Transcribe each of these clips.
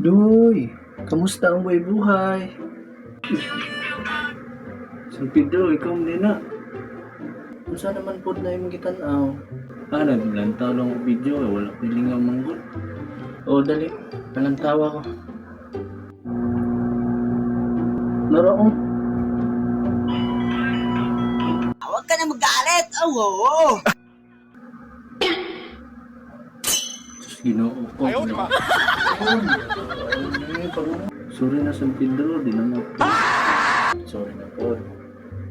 Doy, kamusta ang buhay-buhay? San Pedro, ikaw din na. Kung saan naman po na yung gitanaw? Naglantaw lang ang video, wala piling ang manggol. Dali, nalantawa ko. Naraong. Huwag ka na magalit! Oo! Ginoo ko. Ayaw, di ba? Sorry na San Pedro, di na Sorry na po.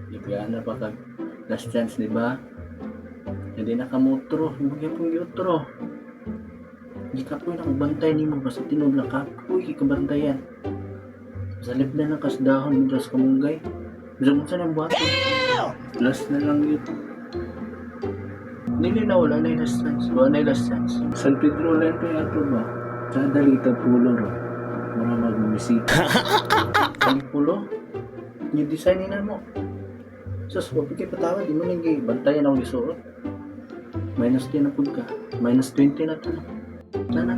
Ibigyan na pa kag last chance, di ba? Hindi na kamutro, hindi pong yutro. Hindi ka po nakabantay ni mo, basta tinudla ka. Uy, kikabantayan. Sa lip na ng kasdahon, dras kamunggay. Bisa kung saan ang buhato. Last na lang yun. Hindi na wala na yung last chance. Wala na yung last chance. San Pedro lang ito yung ato ba? Sa dalita pulo ro. Mga magmumisika. Ang pulo? Yung design na mo. Sus, wapit kayo patawad. Di mo nang bantayan ako isuot. Minus 10 na po ka. Minus 20 na ito. Nana.